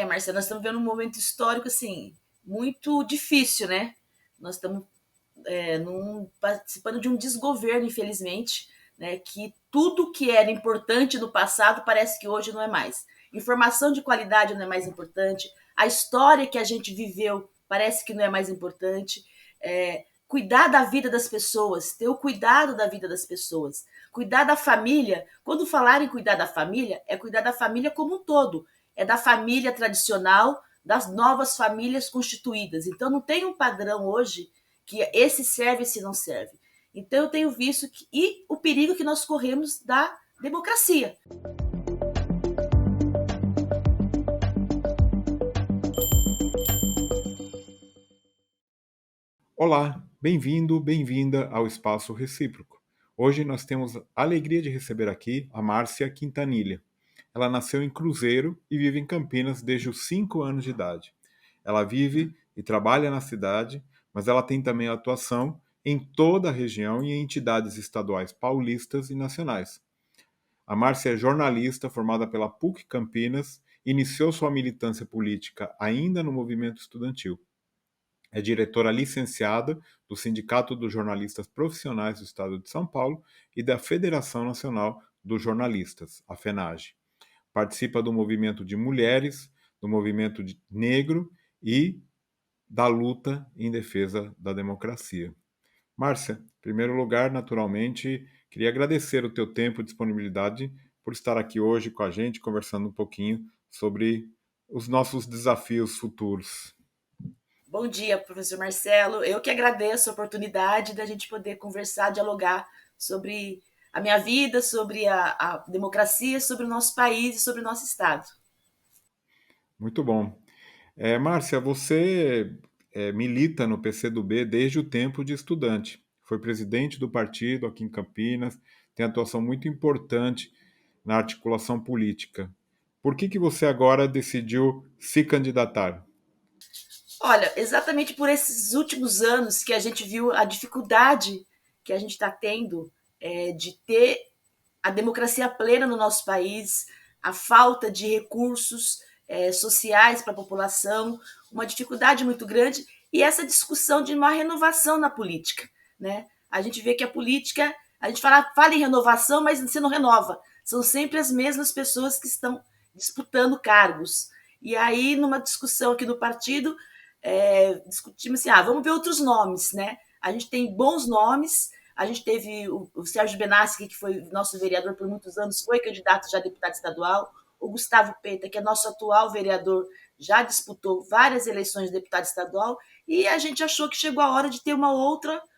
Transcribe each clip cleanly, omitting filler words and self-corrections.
Marcelo, nós estamos vendo um momento histórico assim muito difícil, né? Nós estamos participando de um desgoverno, infelizmente, né? Que tudo que era importante no passado parece que hoje não é mais. Informação de qualidade não é mais importante. A história que a gente viveu parece que não é mais importante. Cuidar da vida das pessoas, ter o cuidado da vida das pessoas, cuidar da família. Quando falar em cuidar da família, é cuidar da família como um todo. É da família tradicional, das novas famílias constituídas. Então, não tem um padrão hoje que esse serve, esse não serve. Então, eu tenho visto e o perigo que nós corremos da democracia. Olá, bem-vindo, bem-vinda ao Espaço Recíproco. Hoje nós temos a alegria de receber aqui a Márcia Quintanilha. Ela nasceu em Cruzeiro e vive em Campinas desde os 5 anos de idade. Ela vive e trabalha na cidade, mas ela tem também atuação em toda a região e em entidades estaduais paulistas e nacionais. A Márcia é jornalista formada pela PUC Campinas e iniciou sua militância política ainda no movimento estudantil. É diretora licenciada do Sindicato dos Jornalistas Profissionais do Estado de São Paulo e da Federação Nacional dos Jornalistas, a FENAGE. Participa do movimento de mulheres, do movimento negro e da luta em defesa da democracia. Márcia, em primeiro lugar, naturalmente, queria agradecer o teu tempo e disponibilidade por estar aqui hoje com a gente, conversando um pouquinho sobre os nossos desafios futuros. Bom dia, professor Marcelo. Eu que agradeço a oportunidade da gente poder conversar, dialogar sobre a minha vida, sobre a democracia, sobre o nosso país e sobre o nosso Estado. Muito bom. Márcia, você milita no PCdoB desde o tempo de estudante. Foi presidente do partido aqui em Campinas, tem atuação muito importante na articulação política. Por que você agora decidiu se candidatar? Olha, exatamente por esses últimos anos que a gente viu a dificuldade que a gente está tendo de ter a democracia plena no nosso país, a falta de recursos sociais para a população, uma dificuldade muito grande e essa discussão de uma renovação na política, né? A gente vê que a política, a gente fala em renovação, mas você não renova. São sempre as mesmas pessoas que estão disputando cargos. E aí, numa discussão aqui do partido, discutimos assim, vamos ver outros nomes, né? A gente tem bons nomes, a gente teve o Sérgio Benassi, que foi nosso vereador por muitos anos, foi candidato já a deputado estadual, o Gustavo Peta, que é nosso atual vereador, já disputou várias eleições de deputado estadual, e a gente achou que chegou a hora de ter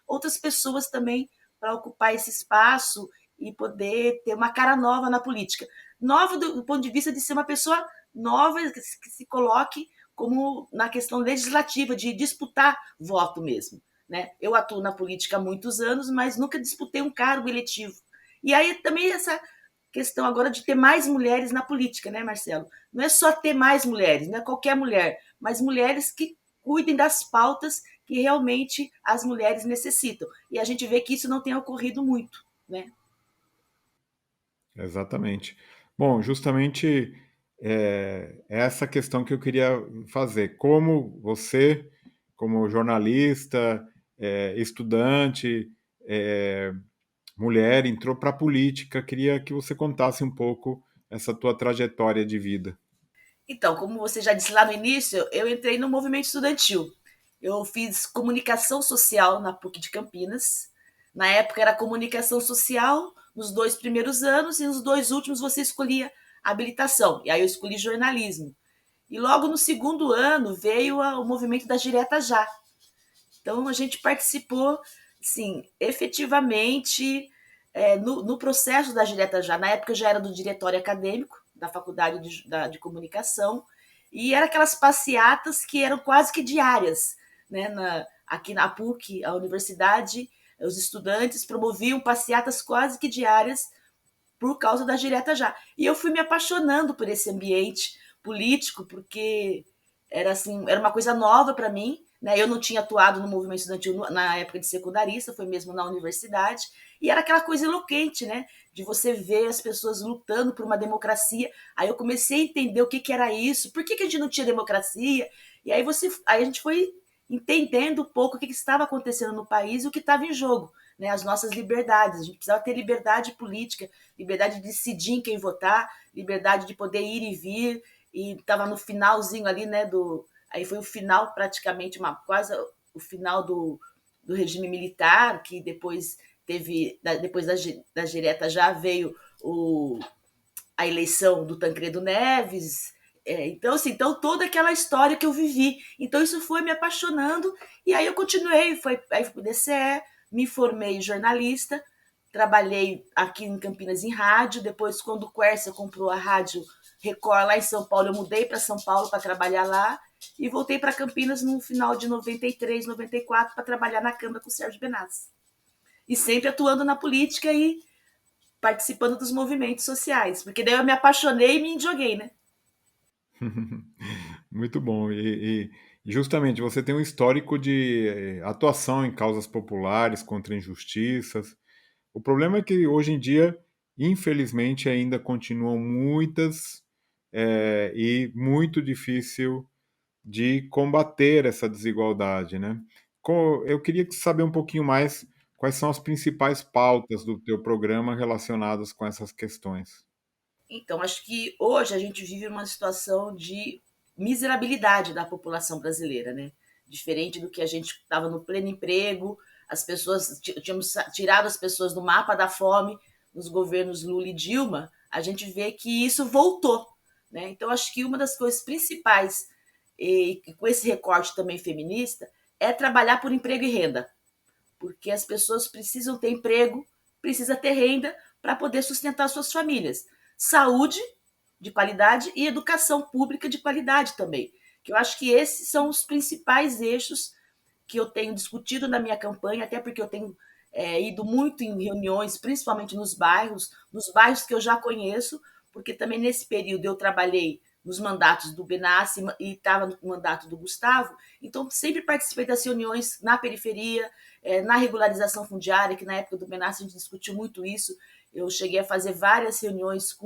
outras pessoas também para ocupar esse espaço e poder ter uma cara nova na política. Nova do ponto de vista de ser uma pessoa nova, que se coloque como na questão legislativa, de disputar voto mesmo. Né? Eu atuo na política há muitos anos, mas nunca disputei um cargo eletivo. E aí também essa questão agora de ter mais mulheres na política, né, Marcelo? Não é só ter mais mulheres, não é qualquer mulher, mas mulheres que cuidem das pautas que realmente as mulheres necessitam. E a gente vê que isso não tem ocorrido muito, né? Exatamente. Bom, justamente é essa questão que eu queria fazer. Como você, como jornalista, estudante, é, mulher, entrou para a política, queria que você contasse um pouco essa tua trajetória de vida. Então, como você já disse lá no início, eu entrei no movimento estudantil. Eu fiz comunicação social na PUC de Campinas. Na época era comunicação social nos 2 primeiros anos e nos 2 últimos você escolhia habilitação. E aí eu escolhi jornalismo. E logo no segundo ano veio o movimento das Direta Já. Então a gente participou, sim, efetivamente no processo da Direta Já. Na época eu já era do diretório acadêmico da Faculdade de Comunicação e eram aquelas passeatas que eram quase que diárias, né? Aqui na PUC, a universidade, os estudantes promoviam passeatas quase que diárias por causa da Direta Já. E eu fui me apaixonando por esse ambiente político, porque Era assim, era uma coisa nova para mim, né? Eu não tinha atuado no movimento estudantil na época de secundarista, foi mesmo na universidade, e era aquela coisa eloquente, né? De você ver as pessoas lutando por uma democracia. Aí eu comecei a entender o que, que era isso, por que, que a gente não tinha democracia, e aí a gente foi entendendo um pouco o que, que estava acontecendo no país e o que estava em jogo, né? As nossas liberdades. A gente precisava ter liberdade política, liberdade de decidir em quem votar, liberdade de poder ir e vir, e estava no finalzinho ali, né, aí foi o final praticamente, quase o final do regime militar, que depois teve, depois das diretas já veio a eleição do Tancredo Neves, então, assim, então toda aquela história que eu vivi, então isso foi me apaixonando, e aí eu continuei, aí fui para o DCE, me formei jornalista, trabalhei aqui em Campinas em rádio, depois quando o Quercia comprou a rádio Record lá em São Paulo, eu mudei para São Paulo para trabalhar lá, e voltei para Campinas no final de 93, 94, para trabalhar na Câmara com o Sérgio Benassi. E sempre atuando na política e participando dos movimentos sociais, porque daí eu me apaixonei e me joguei, né? Muito bom. E justamente você tem um histórico de atuação em causas populares contra injustiças. O problema é que hoje em dia, infelizmente, ainda continuam muitas e muito difícil de combater essa desigualdade, né? Eu queria saber um pouquinho mais quais são as principais pautas do teu programa relacionadas com essas questões. Então, acho que hoje a gente vive uma situação de miserabilidade da população brasileira, né? Diferente do que a gente estava no pleno emprego, as pessoas tínhamos tirado as pessoas do mapa da fome nos governos Lula e Dilma, a gente vê que isso voltou, né? Então, acho que uma das coisas principais, e com esse recorte também feminista, é trabalhar por emprego e renda, porque as pessoas precisam ter emprego, precisa ter renda para poder sustentar suas famílias. Saúde de qualidade e educação pública de qualidade também. Que eu acho que esses são os principais eixos que eu tenho discutido na minha campanha, até porque eu tenho ido muito em reuniões, principalmente nos bairros que eu já conheço, porque também nesse período eu trabalhei nos mandatos do Benassi e estava no mandato do Gustavo, então sempre participei das reuniões na periferia, na regularização fundiária, que na época do Benassi a gente discutiu muito isso. Eu cheguei a fazer várias reuniões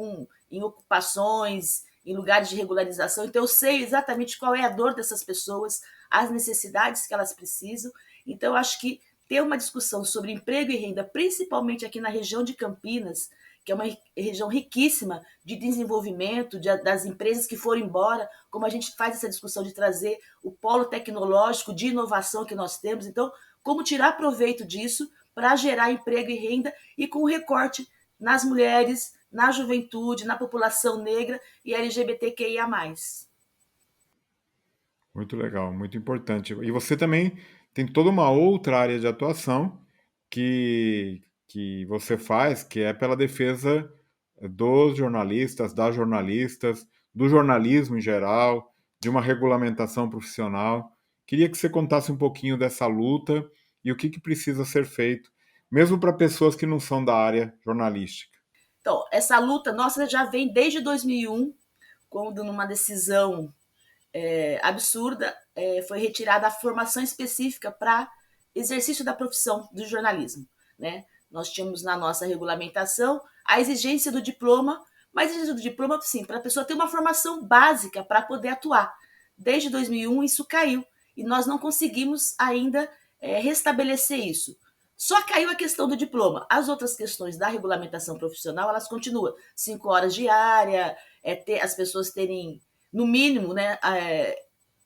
em ocupações, em lugares de regularização, então eu sei exatamente qual é a dor dessas pessoas, as necessidades que elas precisam. Então, eu acho que ter uma discussão sobre emprego e renda, principalmente aqui na região de Campinas, que é uma região riquíssima de desenvolvimento, das empresas que foram embora, como a gente faz essa discussão de trazer o polo tecnológico de inovação que nós temos. Então, como tirar proveito disso para gerar emprego e renda e com recorte nas mulheres, na juventude, na população negra e LGBTQIA+. Muito legal, muito importante. E você também tem toda uma outra área de atuação que você faz, que é pela defesa dos jornalistas, das jornalistas, do jornalismo em geral, de uma regulamentação profissional. Queria que você contasse um pouquinho dessa luta e o que precisa ser feito, mesmo para pessoas que não são da área jornalística. Então, essa luta nossa já vem desde 2001, quando numa decisão absurda foi retirada a formação específica para exercício da profissão do jornalismo, né? Nós tínhamos na nossa regulamentação a exigência do diploma, mas a exigência do diploma, sim, para a pessoa ter uma formação básica para poder atuar. Desde 2001 isso caiu e nós não conseguimos ainda restabelecer isso. Só caiu a questão do diploma. As outras questões da regulamentação profissional, elas continuam. 5 horas diária, as pessoas terem, no mínimo, né,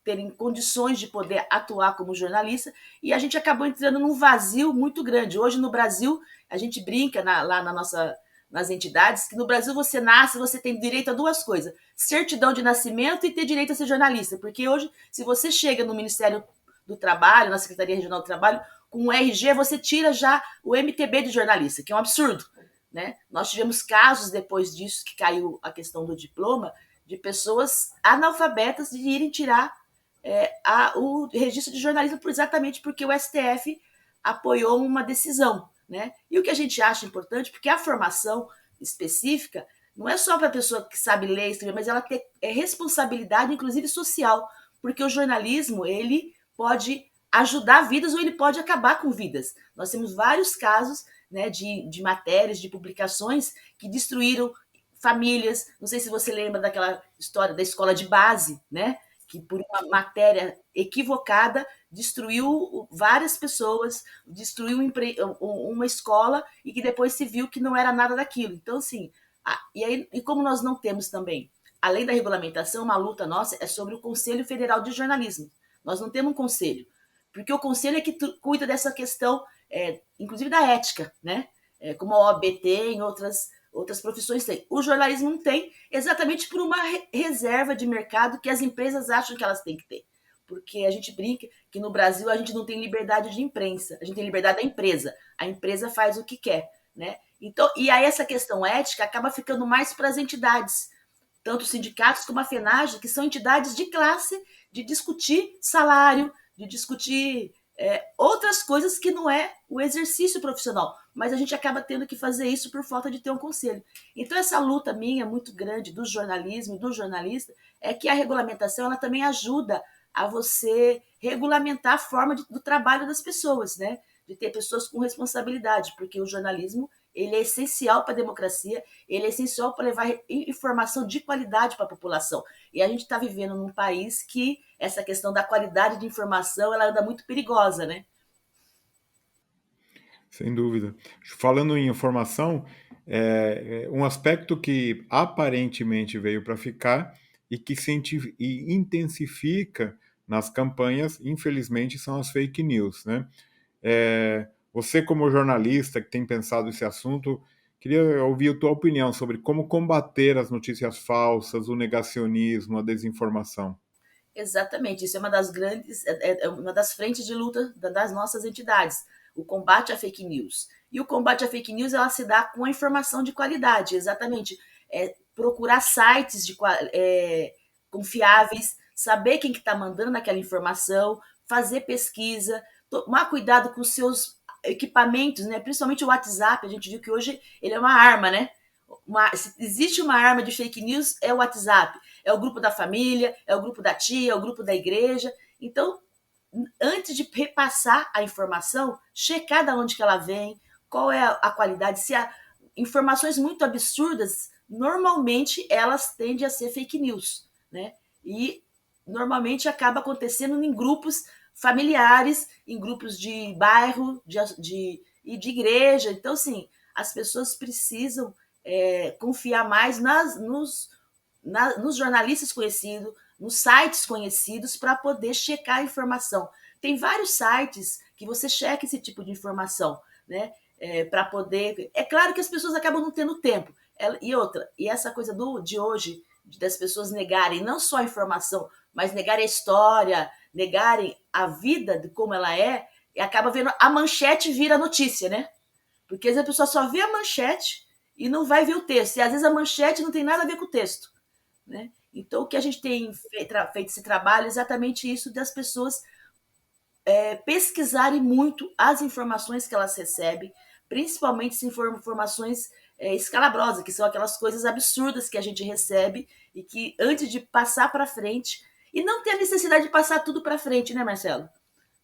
terem condições de poder atuar como jornalista, e a gente acabou entrando num vazio muito grande. Hoje, no Brasil, a gente brinca lá nas entidades, que no Brasil você nasce, você tem direito a duas coisas: certidão de nascimento e ter direito a ser jornalista. Porque hoje, se você chega no Ministério do Trabalho, na Secretaria Regional do Trabalho, com o RG, você tira já o MTB de jornalista, que é um absurdo. Né? Nós tivemos casos depois disso, que caiu a questão do diploma, de pessoas analfabetas de irem tirar o registro de jornalismo exatamente porque o STF apoiou uma decisão. Né? E o que a gente acha importante, porque a formação específica não é só para a pessoa que sabe ler e escrever, mas ela tem responsabilidade, inclusive social, porque o jornalismo ele pode ajudar vidas ou ele pode acabar com vidas. Nós temos vários casos, né, de matérias, de publicações que destruíram famílias. Não sei se você lembra daquela história da escola de base, né? Que por uma matéria equivocada destruiu várias pessoas, destruiu uma escola e que depois se viu que não era nada daquilo. Então, assim, e como nós não temos também, além da regulamentação, uma luta nossa é sobre o Conselho Federal de Jornalismo. Nós não temos um conselho, porque o conselho é que cuida dessa questão, inclusive da ética, né? Como a OAB tem, outras profissões têm. O jornalismo não tem, exatamente por uma reserva de mercado que as empresas acham que elas têm que ter. Porque a gente brinca que no Brasil a gente não tem liberdade de imprensa, a gente tem liberdade da empresa. A empresa faz o que quer, né? Então, e aí essa questão ética acaba ficando mais para as entidades, tanto os sindicatos como a FENAGE, que são entidades de classe, de discutir salário, de discutir outras coisas que não é o exercício profissional, mas a gente acaba tendo que fazer isso por falta de ter um conselho. Então essa luta minha muito grande do jornalismo e do jornalista é que a regulamentação ela também ajuda a você regulamentar a forma do trabalho das pessoas, né? De ter pessoas com responsabilidade, porque o jornalismo ele é essencial para a democracia, ele é essencial para levar informação de qualidade para a população. E a gente está vivendo num país que essa questão da qualidade de informação ela anda muito perigosa, né? Sem dúvida. Falando em informação, um aspecto que aparentemente veio para ficar e que se intensifica nas campanhas, infelizmente, são as fake news, né? Você, como jornalista que tem pensado esse assunto, queria ouvir a tua opinião sobre como combater as notícias falsas, o negacionismo, a desinformação. Exatamente, isso é uma das grandes, uma das frentes de luta das nossas entidades, o combate à fake news. E o combate à fake news ela se dá com a informação de qualidade, exatamente. Procurar sites confiáveis, saber quem que está mandando aquela informação, fazer pesquisa, tomar cuidado com os seus equipamentos, né? Principalmente o WhatsApp, a gente viu que hoje ele é uma arma, né? Se existe uma arma de fake news, é o WhatsApp. É o grupo da família, é o grupo da tia, é o grupo da igreja. Então, antes de repassar a informação, checar de onde que ela vem, qual é a qualidade. Se há informações muito absurdas, normalmente elas tendem a ser fake news, né? E normalmente acaba acontecendo em grupos familiares, em grupos de bairro, de igreja. Então, assim, as pessoas precisam confiar mais nos jornalistas conhecidos, nos sites conhecidos para poder checar a informação. Tem vários sites que você checa esse tipo de informação, né? Para poder. É claro que as pessoas acabam não tendo tempo. E outra, e essa coisa de hoje, das pessoas negarem não só a informação, mas negarem a história, negarem a vida de como ela é, e acaba vendo a manchete vira notícia, né? Porque às vezes a pessoa só vê a manchete e não vai ver o texto. E às vezes a manchete não tem nada a ver com o texto, né? Então, o que a gente tem feito esse trabalho é exatamente isso das pessoas pesquisarem muito as informações que elas recebem, principalmente se informações escalabrosas, que são aquelas coisas absurdas que a gente recebe e que antes de passar para frente, e não ter a necessidade de passar tudo para frente, né, Marcelo?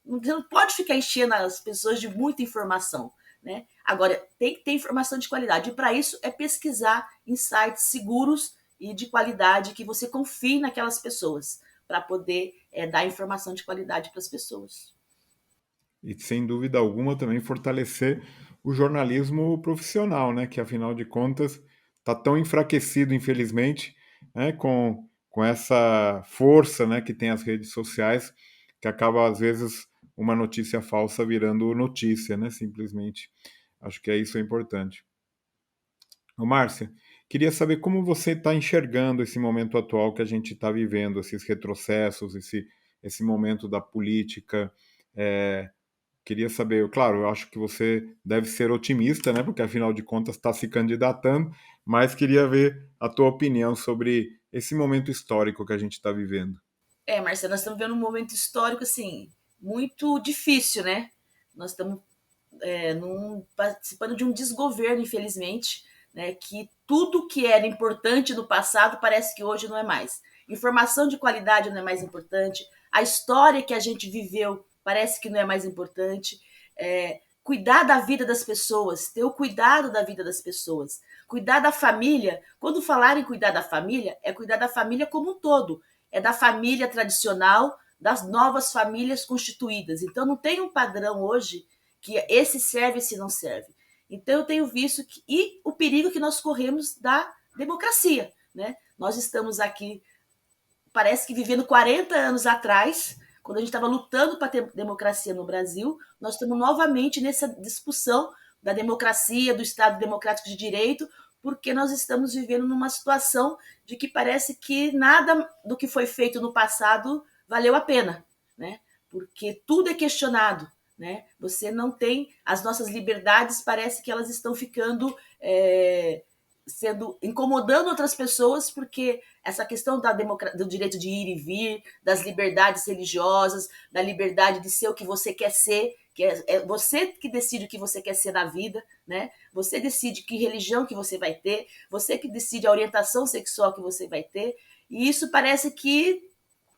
Você não pode ficar enchendo as pessoas de muita informação, né? Agora, tem que ter informação de qualidade. E para isso é pesquisar em sites seguros e de qualidade que você confie naquelas pessoas para poder dar informação de qualidade para as pessoas. E sem dúvida alguma também fortalecer o jornalismo profissional, né? Que afinal de contas está tão enfraquecido, infelizmente, né? Com essa força, né? Que tem as redes sociais, que acaba às vezes uma notícia falsa virando notícia, né? Simplesmente. Acho que isso é importante. Ô, Márcia, queria saber como você está enxergando esse momento atual que a gente está vivendo, esses retrocessos, esse momento da política. É, Queria saber, claro, eu acho que você deve ser otimista, né? Porque afinal de contas está se candidatando, mas queria ver a tua opinião sobre esse momento histórico que a gente está vivendo. Marcelo, nós estamos vendo um momento histórico, assim, muito difícil, né? Nós estamos participando de um desgoverno, infelizmente, né? Que tudo que era importante no passado parece que hoje não é mais. informação de qualidade não é mais importante, a história que a gente viveu parece que não é mais importante, cuidar da vida das pessoas, ter o cuidado da vida das pessoas, cuidar da família. Quando falar em cuidar da família, é cuidar da família como um todo, é da família tradicional, das novas famílias constituídas. Então, não tem um padrão hoje que esse serve e esse não serve. Então, eu tenho visto e o perigo que nós corremos da democracia, né? Nós estamos aqui, parece que vivendo 40 anos atrás, quando a gente estava lutando para ter democracia no Brasil, nós estamos novamente nessa discussão da democracia, do Estado democrático de direito, porque nós estamos vivendo numa situação de que parece que nada do que foi feito no passado valeu a pena, né? Porque tudo é questionado, né? Você não tem as nossas liberdades, parece que elas estão ficando sendo incomodando outras pessoas, porque essa questão do direito de ir e vir, das liberdades religiosas, da liberdade de ser o que você quer ser, que é você que decide o que você quer ser na vida, né? Você decide que religião que você vai ter, você que decide a orientação sexual que você vai ter, e isso parece que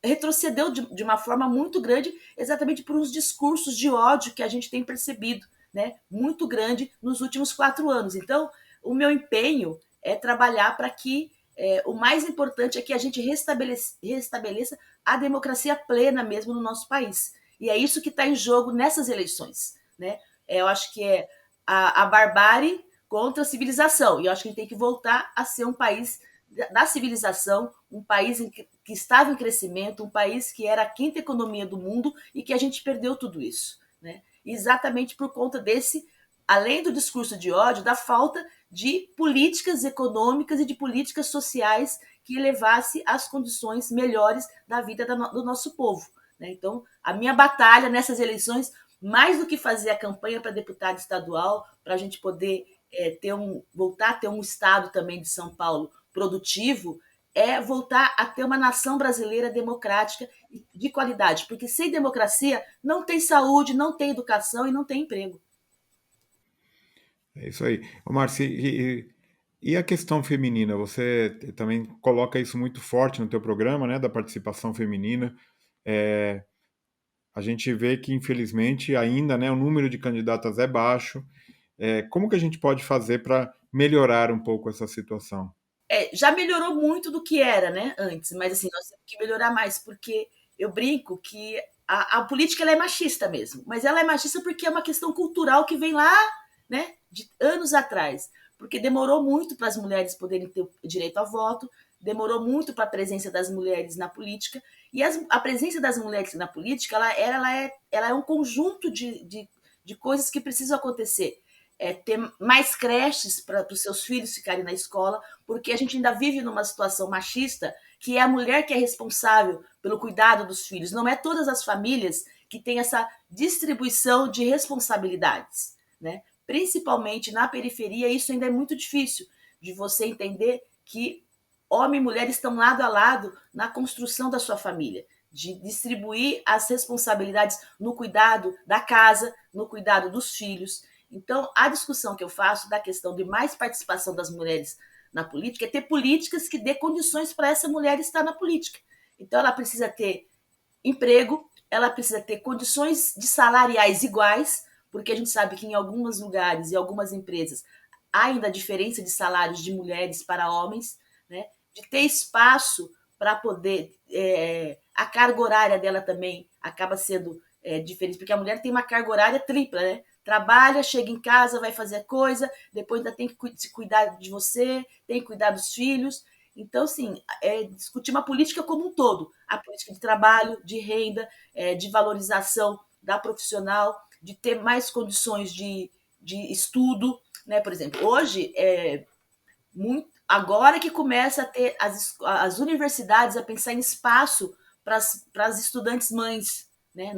retrocedeu de uma forma muito grande, exatamente por uns discursos de ódio que a gente tem percebido, né? Muito grande nos últimos 4 anos. Então, o meu empenho é trabalhar para que o mais importante é que a gente restabeleça a democracia plena mesmo no nosso país. E é isso que está em jogo nessas eleições, né? Eu acho que é a barbárie contra a civilização. E eu acho que a gente tem que voltar a ser um país da civilização, um país que estava em crescimento, um país que era a quinta economia do mundo e que a gente perdeu tudo isso, né? Exatamente por conta desse, além do discurso de ódio, da falta de políticas econômicas e de políticas sociais que elevasse as condições melhores da vida do nosso povo, né? Então, a minha batalha nessas eleições, mais do que fazer a campanha para deputado estadual, para a gente poder voltar a ter um estado também de São Paulo produtivo, é voltar a ter uma nação brasileira democrática de qualidade, porque sem democracia não tem saúde, não tem educação e não tem emprego. É isso aí. Ô, Marci, e a questão feminina? Você também coloca isso muito forte no teu programa, né, da participação feminina. É, a gente vê que, infelizmente, ainda, né, o número de candidatas é baixo. Como que a gente pode fazer para melhorar um pouco essa situação? Já melhorou muito do que era, né, antes, mas assim, nós temos que melhorar mais, porque eu brinco que a política ela é machista mesmo, mas ela é machista porque é uma questão cultural que vem lá, né, de anos atrás, porque demorou muito para as mulheres poderem ter o direito ao voto, demorou muito para a presença das mulheres na política, e a presença das mulheres na política ela é um conjunto de coisas que precisam acontecer. Ter mais creches para os seus filhos ficarem na escola, porque a gente ainda vive numa situação machista que é a mulher que é responsável pelo cuidado dos filhos. Não é todas as famílias que têm essa distribuição de responsabilidades, né? Principalmente na periferia, isso ainda é muito difícil de você entender que homem e mulher estão lado a lado na construção da sua família, de distribuir as responsabilidades no cuidado da casa, no cuidado dos filhos. Então, a discussão que eu faço da questão de mais participação das mulheres na política é ter políticas que dê condições para essa mulher estar na política. Então, ela precisa ter emprego, ela precisa ter condições de salariais iguais, porque a gente sabe que em alguns lugares e algumas empresas há ainda diferença de salários de mulheres para homens, né? De ter espaço para poder. A carga horária dela também acaba sendo diferente, porque a mulher tem uma carga horária tripla, né? Trabalha, chega em casa, vai fazer coisa, depois ainda tem que se cuidar de você, tem que cuidar dos filhos. Então, assim, discutir uma política como um todo, a política de trabalho, de renda, de valorização da profissional, de ter mais condições de estudo, né? Por exemplo, hoje, agora que começa a ter as universidades a pensar em espaço para as estudantes mães, né?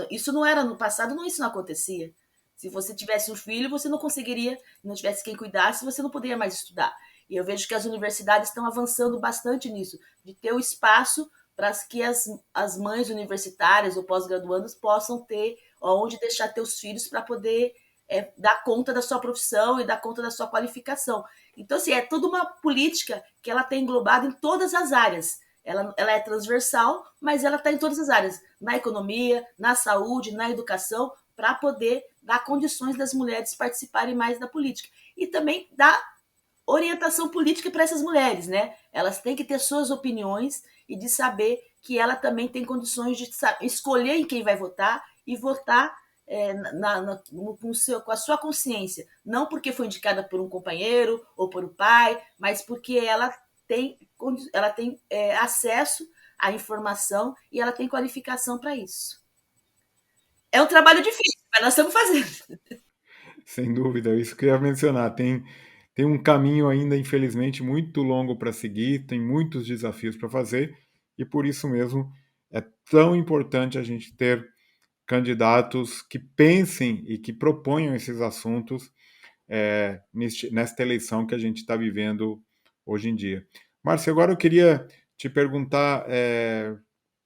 Isso não era no passado, não, isso não acontecia. Se você tivesse um filho, você não conseguiria, não tivesse quem cuidasse, você não poderia mais estudar. E eu vejo que as universidades estão avançando bastante nisso, de ter o espaço para que as mães universitárias ou pós-graduandas possam ter onde deixar teus filhos para poder dar conta da sua profissão e dar conta da sua qualificação. Então, assim, é toda uma política que ela tem englobado em todas as áreas. Ela é transversal, mas ela está em todas as áreas, na economia, na saúde, na educação, para poder dar condições das mulheres participarem mais da política. E também dar orientação política para essas mulheres, né? Elas têm que ter suas opiniões e de saber que ela também tem condições de escolher em quem vai votar e votar com a sua consciência, não porque foi indicada por um companheiro ou por um pai, mas porque ela tem acesso à informação e ela tem qualificação para isso. É um trabalho difícil, mas nós estamos fazendo. Sem dúvida, isso que eu ia mencionar. Tem um caminho ainda, infelizmente, muito longo para seguir, tem muitos desafios para fazer, e por isso mesmo é tão importante a gente ter candidatos que pensem e que proponham esses assuntos nesta eleição que a gente está vivendo hoje em dia. Márcia, agora eu queria te perguntar,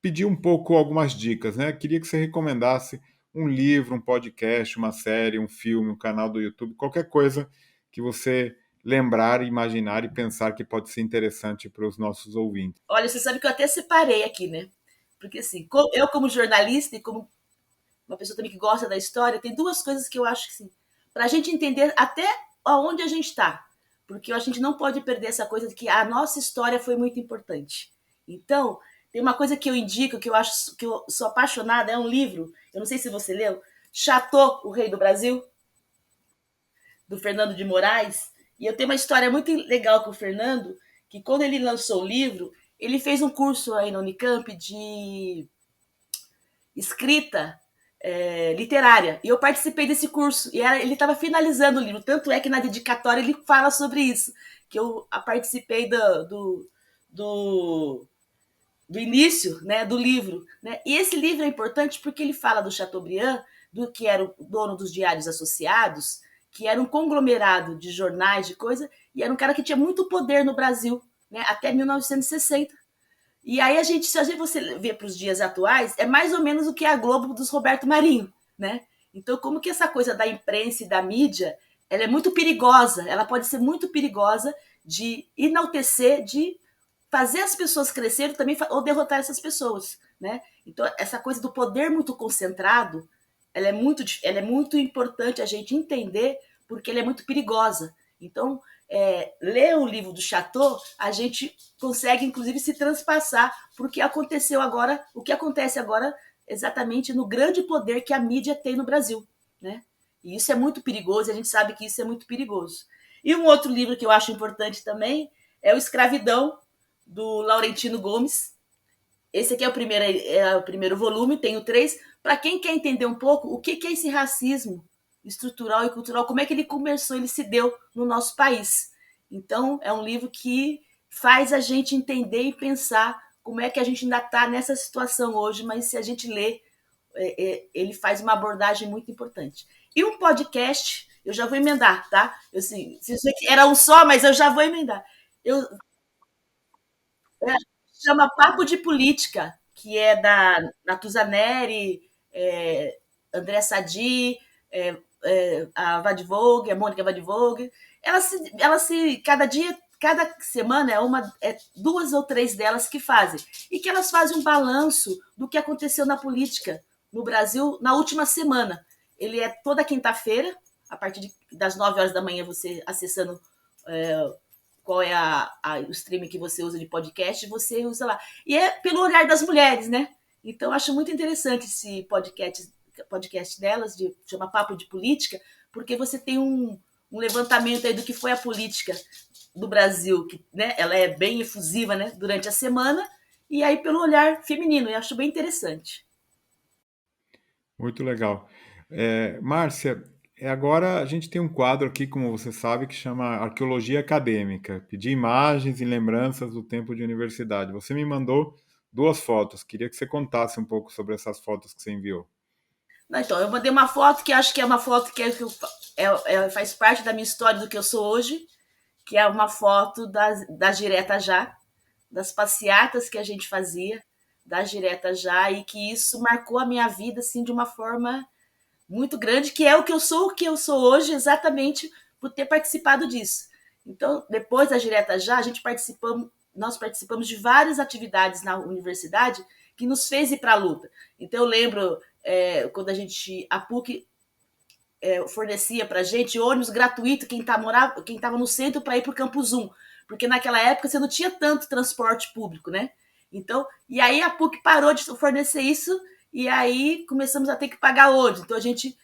pedir um pouco algumas dicas, né? Queria que você recomendasse um livro, um podcast, uma série, um filme, um canal do YouTube, qualquer coisa que você lembrar, imaginar e pensar que pode ser interessante para os nossos ouvintes. Olha, você sabe que eu até separei aqui, né? Porque assim, eu como jornalista e como uma pessoa também que gosta da história, tem duas coisas que eu acho que sim, para a gente entender até aonde a gente está, porque a gente não pode perder essa coisa de que a nossa história foi muito importante. Então, tem uma coisa que eu indico, que eu acho que eu sou apaixonada, é um livro, eu não sei se você leu, Chateau, o Rei do Brasil, do Fernando de Moraes, e eu tenho uma história muito legal com o Fernando, que quando ele lançou o livro, ele fez um curso aí na Unicamp de escrita literária. E eu participei desse curso. E ele estava finalizando o livro. Tanto é que na dedicatória ele fala sobre isso. Que eu participei do, do início, né, do livro. Né? E esse livro é importante porque ele fala do Chateaubriand, do que era o dono dos Diários Associados, que era um conglomerado de jornais, de coisa, e era um cara que tinha muito poder no Brasil, né, até 1960. E aí se a gente você vê para os dias atuais, é mais ou menos o que é a Globo dos Roberto Marinho, né? Então, como que essa coisa da imprensa e da mídia, ela é muito perigosa, ela pode ser muito perigosa de enaltecer, de fazer as pessoas crescerem também ou derrotar essas pessoas, né? Então, essa coisa do poder muito concentrado, ela é muito importante a gente entender porque ela é muito perigosa. Então, ler o livro do Chateau, a gente consegue, inclusive, se transpassar para o que acontece agora exatamente no grande poder que a mídia tem no Brasil, né? E isso é muito perigoso, a gente sabe que isso é muito perigoso. E um outro livro que eu acho importante também é o Escravidão, do Laurentino Gomes. Esse aqui é o primeiro volume, tenho três. Para quem quer entender um pouco o que é esse racismo estrutural e cultural, como é que ele começou, ele se deu no nosso país. Então, é um livro que faz a gente entender e pensar como é que a gente ainda está nessa situação hoje, mas se a gente lê, ele faz uma abordagem muito importante. E um podcast, eu já vou emendar, tá? Eu, assim, se isso aqui era um só, mas eu já vou emendar. Eu, chama Papo de Política, que é da Natuzaneri, André Sadi, a Vadvogue, a Mônica Vadvogue. Cada dia, cada semana duas ou três delas que fazem. E que elas fazem um balanço do que aconteceu na política no Brasil na última semana. Ele é toda quinta-feira, a partir das 9 horas da manhã, você acessando qual é o streaming que você usa de podcast, você usa lá. E é pelo olhar das mulheres, né? Então, acho muito interessante esse podcast delas, chama Papo de Política, porque você tem um levantamento aí do que foi a política do Brasil, que, né, ela é bem efusiva, né, durante a semana, e aí pelo olhar feminino, eu acho bem interessante. Muito legal. Márcia, agora a gente tem um quadro aqui, como você sabe, que chama Arqueologia Acadêmica. Pedir imagens e lembranças do tempo de universidade. Você me mandou duas fotos. Queria que você contasse um pouco sobre essas fotos que você enviou. Não, então, eu mandei uma foto que acho que é uma foto faz parte da minha história do que eu sou hoje, que é uma foto das Direta Já, das passeatas que a gente fazia, das Direta Já, e que isso marcou a minha vida assim, de uma forma muito grande, que é o que eu sou hoje, exatamente por ter participado disso. Então, depois da Direta Já, a gente participou nós participamos de várias atividades na universidade que nos fez ir para a luta. Então eu lembro quando a PUC fornecia para a gente ônibus gratuito quem estava no centro para ir para o Campus 1, porque naquela época você não tinha tanto transporte público, né? Então, e aí a PUC parou de fornecer isso e aí começamos a ter que pagar ônibus. Então a gente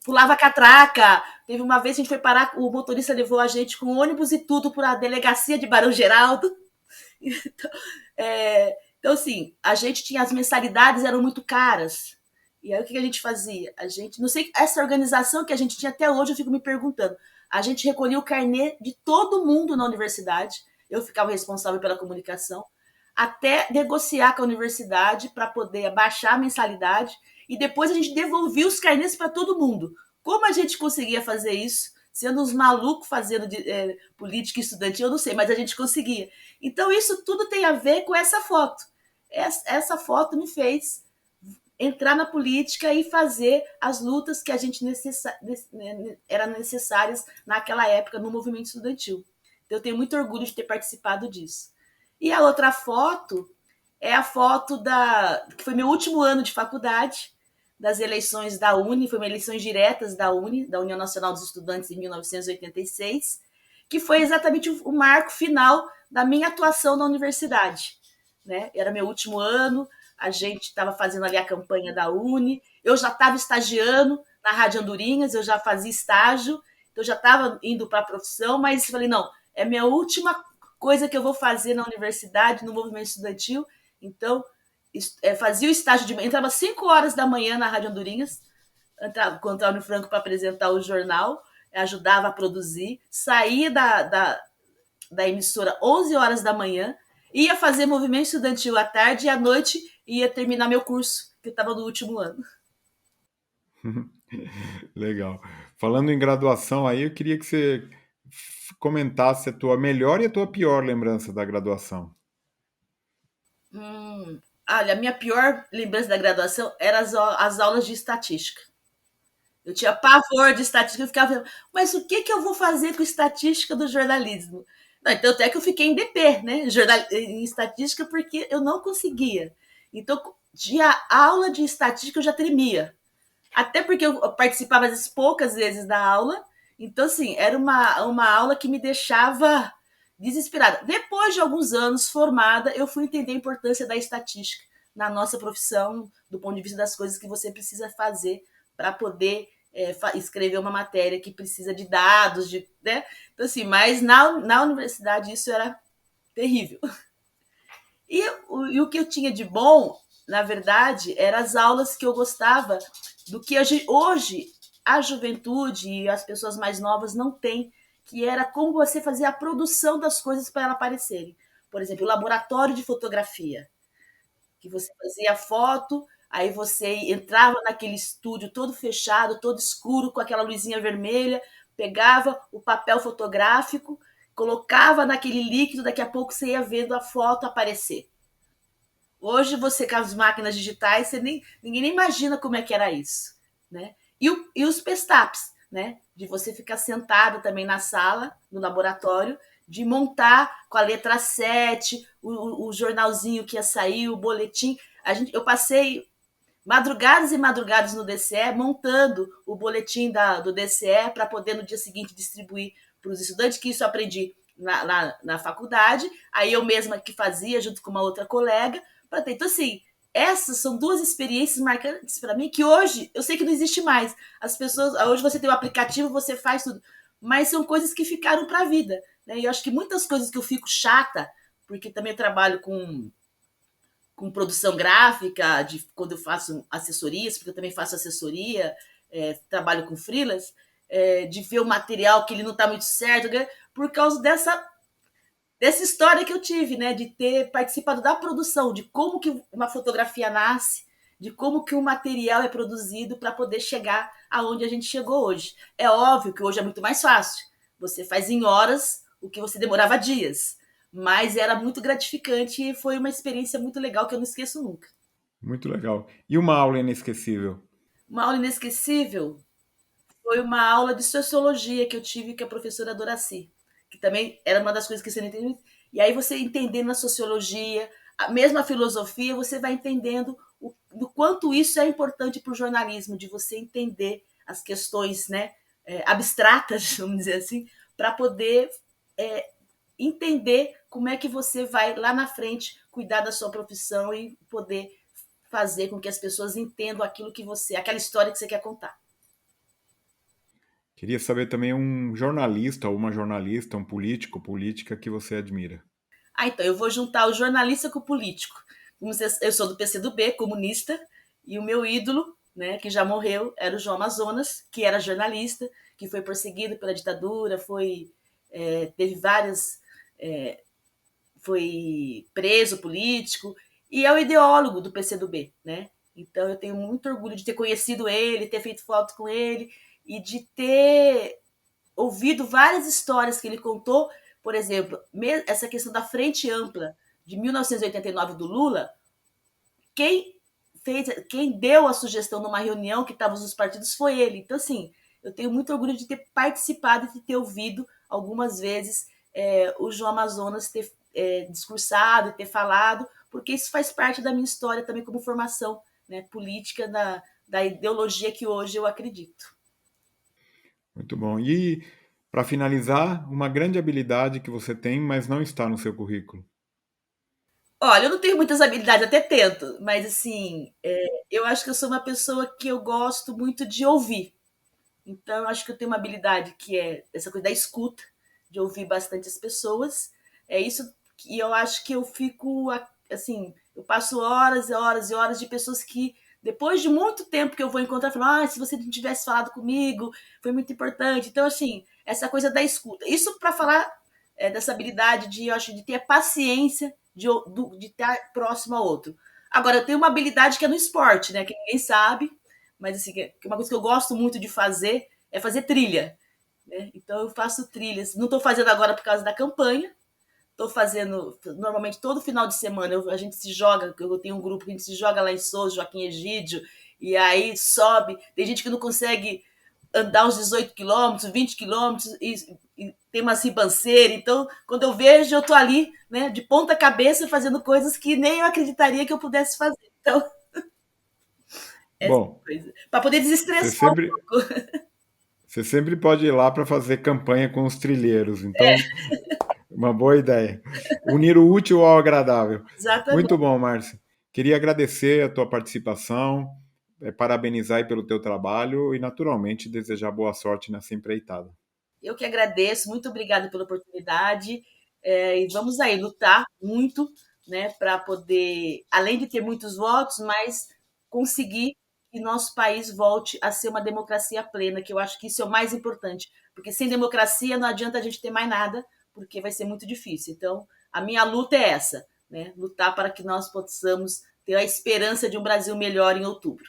pulava catraca. Teve uma vez que a gente foi parar, o motorista levou a gente com ônibus e tudo para a delegacia de Barão Geraldo. Então, então, assim, a gente tinha as mensalidades eram muito caras. E aí o que a gente fazia? A gente, não sei, essa organização que a gente tinha até hoje, eu fico me perguntando. A gente recolhia o carnê de todo mundo na universidade. Eu ficava responsável pela comunicação, até negociar com a universidade para poder baixar a mensalidade e depois a gente devolvia os carnês para todo mundo. Como a gente conseguia fazer isso? Sendo uns malucos fazendo política estudantil, eu não sei, mas a gente conseguia. Então, isso tudo tem a ver com essa foto. Essa foto me fez entrar na política e fazer as lutas que a gente eram necessárias naquela época no movimento estudantil. Então, eu tenho muito orgulho de ter participado disso. E a outra foto é a foto que foi meu último ano de faculdade, das eleições da UNE, foram eleições diretas da UNE, da União Nacional dos Estudantes, em 1986, que foi exatamente o marco final da minha atuação na universidade. Né? Era meu último ano, a gente estava fazendo ali a campanha da UNE, eu já estava estagiando na Rádio Andorinhas, eu já fazia estágio, então eu já estava indo para a profissão, mas falei, não, é minha última coisa que eu vou fazer na universidade, no movimento estudantil, então fazia o estágio de manhã, entrava às 5 horas da manhã na Rádio Andorinhas, entrava com o Antônio Franco para apresentar o jornal, ajudava a produzir, saía da emissora 11 horas da manhã, ia fazer movimento estudantil à tarde e à noite ia terminar meu curso, que eu estava no último ano. Legal. Falando em graduação aí, eu queria que você comentasse a tua melhor e a tua pior lembrança da graduação. Olha, a minha pior lembrança da graduação eram as aulas de estatística. Eu tinha pavor de estatística, eu ficava vendo, mas o que eu vou fazer com estatística do jornalismo? Não, então até que eu fiquei em DP, né, em estatística, porque eu não conseguia. Então, de aula de estatística eu já tremia. Até porque eu participava às vezes, poucas vezes da aula, então assim, era uma aula que me deixava desesperada. Depois de alguns anos formada, eu fui entender a importância da estatística na nossa profissão, do ponto de vista das coisas que você precisa fazer para poder escrever uma matéria que precisa de dados, né? Então, assim, mas na universidade isso era terrível. E o que eu tinha de bom, na verdade, eram as aulas que eu gostava do que hoje a juventude e as pessoas mais novas não têm, que era como você fazer a produção das coisas para elas aparecerem. Por exemplo, o laboratório de fotografia, que você fazia foto, aí você entrava naquele estúdio todo fechado, todo escuro, com aquela luzinha vermelha, pegava o papel fotográfico, colocava naquele líquido, daqui a pouco você ia vendo a foto aparecer. Hoje você com as máquinas digitais, ninguém nem imagina como é que era isso, né? E os pestaps, né? De você ficar sentado também na sala, no laboratório, de montar com a letra 7, o jornalzinho que ia sair, o boletim. Eu passei madrugadas e madrugadas no DCE montando o boletim do DCE para poder no dia seguinte distribuir para os estudantes, que isso eu aprendi na faculdade, aí eu mesma que fazia junto com uma outra colega. Então, assim, essas são duas experiências marcantes para mim que hoje eu sei que não existe mais. As pessoas, hoje você tem um aplicativo, você faz tudo, mas são coisas que ficaram para a vida. Né? E eu acho que muitas coisas que eu fico chata, porque também eu trabalho com produção gráfica, quando eu faço assessorias, porque eu também faço assessoria, trabalho com freelas, de ver o material que ele não está muito certo, né? Por causa dessa história que eu tive, né, de ter participado da produção, de como que uma fotografia nasce, de como que um material é produzido para poder chegar aonde a gente chegou hoje. É óbvio que hoje é muito mais fácil. Você faz em horas o que você demorava dias. Mas era muito gratificante e foi uma experiência muito legal que eu não esqueço nunca. Muito legal. E uma aula inesquecível? Uma aula inesquecível foi uma aula de sociologia que eu tive com a professora Doraci, que também era uma das coisas que você não entende. E aí você entendendo a sociologia, a mesma filosofia, você vai entendendo do quanto isso é importante para o jornalismo, de você entender as questões, né, abstratas, vamos dizer assim, para poder é, entender como é que você vai lá na frente cuidar da sua profissão e poder fazer com que as pessoas entendam aquilo que você, aquela história que você quer contar. Queria saber também um jornalista ou uma jornalista, um político, política que você admira. Ah, então eu vou juntar o jornalista com o político. Eu sou do PCdoB, comunista, e o meu ídolo, né, que já morreu, era o João Amazonas, que era jornalista, que foi perseguido pela ditadura, teve várias, é, foi preso político, e é o ideólogo do PCdoB, né? Então eu tenho muito orgulho de ter conhecido ele, ter feito foto com ele e de ter ouvido várias histórias que ele contou. Por exemplo, essa questão da frente ampla de 1989 do Lula, quem quem deu a sugestão numa reunião que estavam os partidos foi ele. Então, assim, eu tenho muito orgulho de ter participado e de ter ouvido algumas vezes o João Amazonas ter discursado, ter falado, porque isso faz parte da minha história também como formação, né, política da ideologia que hoje eu acredito. Muito bom. E, para finalizar, uma grande habilidade que você tem, mas não está no seu currículo. Olha, eu não tenho muitas habilidades, até tento, mas assim, eu acho que eu sou uma pessoa que eu gosto muito de ouvir. Então, eu acho que eu tenho uma habilidade que é essa coisa da escuta, de ouvir bastante as pessoas. É isso que eu acho que eu fico, assim, eu passo horas e horas e horas de pessoas que, depois de muito tempo que eu vou encontrar, falam, se você não tivesse falado comigo, foi muito importante. Então, assim, essa coisa da escuta. Isso para falar dessa habilidade de, eu acho, de ter a paciência de estar próximo ao outro. Agora, eu tenho uma habilidade que é no esporte, né? Que ninguém sabe, mas assim, que uma coisa que eu gosto muito de fazer é fazer trilha. Né? Então eu faço trilhas. Não estou fazendo agora por causa da campanha. Estou fazendo normalmente todo final de semana. A gente se joga. Eu tenho um grupo que a gente se joga lá em Souza, Joaquim Egídio, e aí sobe. Tem gente que não consegue andar uns 18 quilômetros, 20 quilômetros, e tem umas ribanceiras. Então, quando eu vejo, eu estou ali, né, de ponta cabeça, fazendo coisas que nem eu acreditaria que eu pudesse fazer. Então, essa Bom, coisa. Para poder você desestressar um sempre, pouco. você sempre pode ir lá para fazer campanha com os trilheiros. Então, uma boa ideia. Unir o útil ao agradável. Muito Exatamente. bom, Márcio. Queria agradecer a tua participação, parabenizar aí pelo teu trabalho e, naturalmente, desejar boa sorte nessa empreitada. Eu que agradeço, muito obrigada pela oportunidade. E vamos aí lutar muito, né, para poder, além de ter muitos votos, mas conseguir que nosso país volte a ser uma democracia plena, que eu acho que isso é o mais importante, porque sem democracia não adianta a gente ter mais nada, porque vai ser muito difícil. Então, a minha luta é essa, né, lutar para que nós possamos ter a esperança de um Brasil melhor em outubro.